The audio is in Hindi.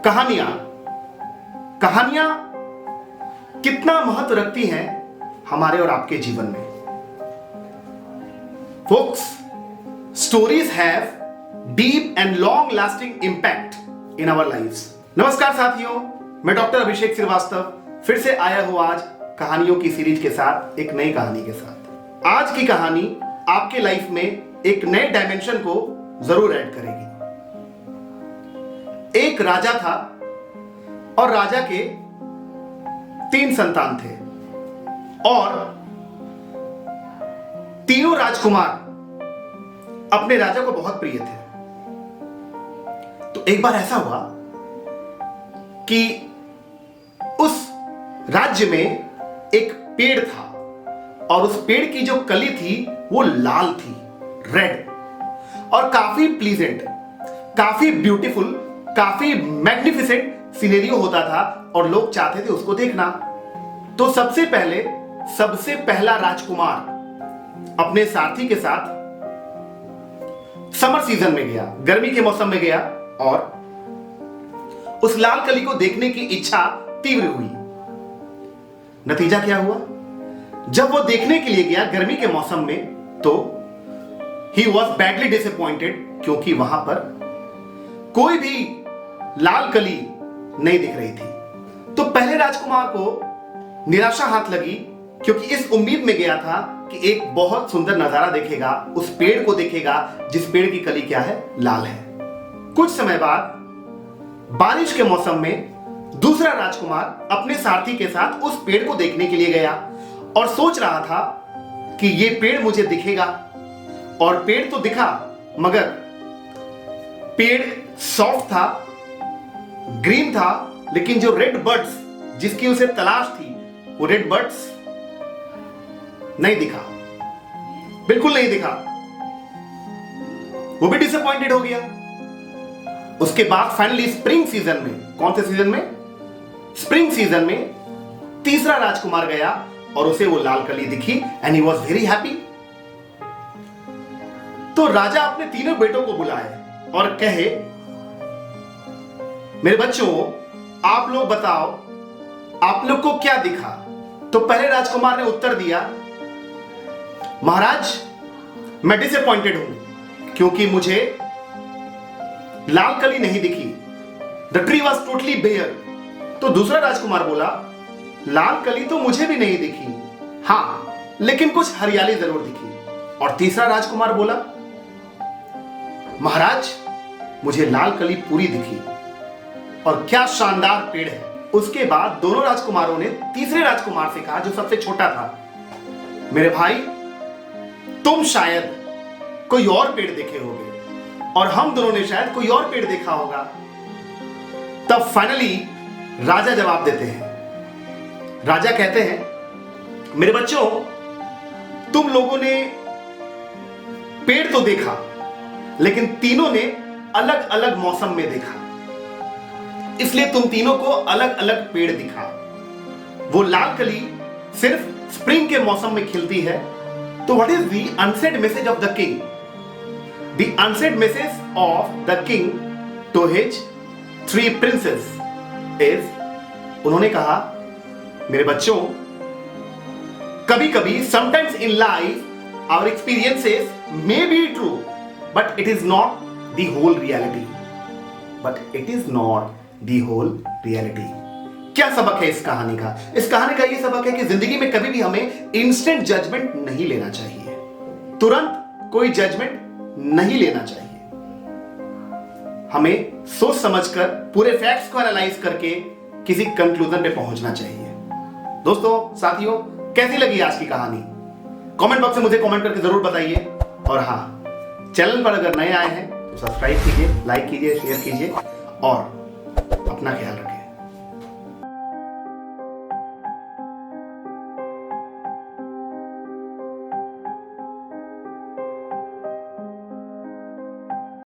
कहानियां कहानियां कितना महत्व रखती हैं हमारे और आपके जीवन में। Folks, stories have deep and long lasting impact in our lives. नमस्कार साथियों, मैं डॉक्टर अभिषेक श्रीवास्तव फिर से आया हूं आज कहानियों की सीरीज के साथ, एक नई कहानी के साथ। आज की कहानी आपके लाइफ में एक नए डायमेंशन को जरूर ऐड करेगी। एक राजा था और राजा के 3 संतान थे और तीनों राजकुमार अपने राजा को बहुत प्रिय थे। तो एक बार ऐसा हुआ कि उस राज्य में एक पेड़ था और उस पेड़ की जो कली थी वो लाल थी, रेड, और काफी प्लीजेंट, काफी ब्यूटीफुल, काफी मैग्निफिसेंट सिनेरियो होता था और लोग चाहते थे उसको देखना। तो सबसे पहला राजकुमार अपने सारथी के साथ समर सीजन में गया, गर्मी के मौसम में गया और उस लाल कली को देखने की इच्छा तीव्र हुई। नतीजा क्या हुआ? जब वो देखने के लिए गया गर्मी के मौसम में, तो ही वॉज बैडली डिसअपॉइंटेड, क्योंकि वहां पर कोई भी लाल कली नहीं दिख रही थी। तो पहले राजकुमार को निराशा हाथ लगी, क्योंकि इस उम्मीद में गया था कि एक बहुत सुंदर नजारा देखेगा, उस पेड़ को देखेगा जिस पेड़ की कली क्या है, लाल है। कुछ समय बाद बारिश के मौसम में दूसरा राजकुमार अपने सारथी के साथ उस पेड़ को देखने के लिए गया और सोच रहा था कि ये पेड़ मुझे दिखेगा, और पेड़ तो दिखा, मगर पेड़ सॉफ्ट था, ग्रीन था, लेकिन जो रेड बर्ड्स जिसकी उसे तलाश थी वो रेड बर्ड्स नहीं दिखा, बिल्कुल नहीं दिखा। वो भी डिसअपॉइंटेड हो गया। उसके बाद फाइनली स्प्रिंग सीजन में, कौन से सीजन में? स्प्रिंग सीजन में तीसरा राजकुमार गया और उसे वो लाल कली दिखी and he was very happy. तो राजा अपने तीनों बेटों को बुलाए और कहे, मेरे बच्चों, आप लोग बताओ, आप लोग को क्या दिखा? तो पहले राजकुमार ने उत्तर दिया, महाराज, मैं डिसअपॉइंटेड हूं क्योंकि मुझे लाल कली नहीं दिखी। The tree was totally bare. तो दूसरा राजकुमार बोला, लाल कली तो मुझे भी नहीं दिखी, हां, लेकिन कुछ हरियाली जरूर दिखी। और तीसरा राजकुमार बोला, महाराज, मुझे लाल कली पूरी दिखी और क्या शानदार पेड़ है। उसके बाद दोनों राजकुमारों ने तीसरे राजकुमार से कहा, जो सबसे छोटा था, मेरे भाई, तुम शायद कोई और पेड़ देखे होगे और हम दोनों ने शायद कोई और पेड़ देखा होगा। तब फाइनली राजा जवाब देते हैं। राजा कहते हैं, मेरे बच्चों, तुम लोगों ने पेड़ तो देखा, लेकिन तीनों ने अलग अलग मौसम में देखा, इसलिए तुम तीनों को अलग अलग पेड़ दिखा। वो लाल कली सिर्फ स्प्रिंग के मौसम में खिलती है। तो what is the unsaid message of the king? The unsaid message of the king to his 3 princes is, उन्होंने कहा, मेरे बच्चों, कभी कभी sometimes in life our experiences may be true, but it is not the whole reality. But it is not the whole reality. क्या सबक है इस कहानी का? इस कहानी का यह सबक है कि जिंदगी में कभी भी हमें इंस्टेंट जजमेंट नहीं लेना चाहिए, तुरंत कोई जजमेंट नहीं लेना चाहिए। हमें सोच समझकर पूरे फैक्ट्स को एनालाइज करके किसी कंक्लूजन पे पहुंचना चाहिए। दोस्तों, साथियों, कैसी लगी आज की कहानी? कमेंट बॉक्स में मुझे कमेंट करके जरूर बताइए। और हां, चैनल पर अगर नए आए हैं तो सब्सक्राइब कीजिए, लाइक कीजिए, शेयर कीजिए और अपना ख्याल रखिए।